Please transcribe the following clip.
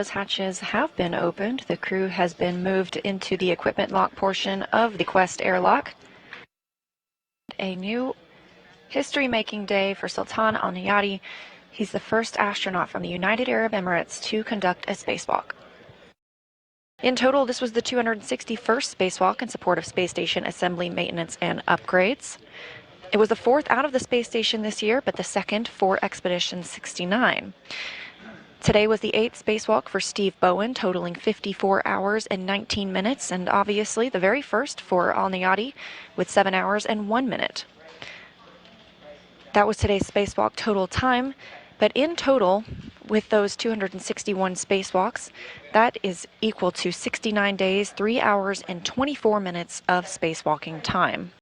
those hatches have been opened. The crew has been moved into the equipment lock portion of the Quest airlock. A new history-making day for Sultan Al Neyadi. He's the first astronaut from the United Arab Emirates to conduct a spacewalk. In total, this was the 261st spacewalk in support of space station assembly, maintenance, and upgrades. It was the fourth out of the space station this year, but the second for Expedition 69. Today was the 8th spacewalk for Steve Bowen, totaling 54 hours and 19 minutes, and obviously the very first for Al Neyadi with 7 hours and 1 minute. That was today's spacewalk total time, but in total, with those 261 spacewalks, that is equal to 69 days, 3 hours, and 24 minutes of spacewalking time.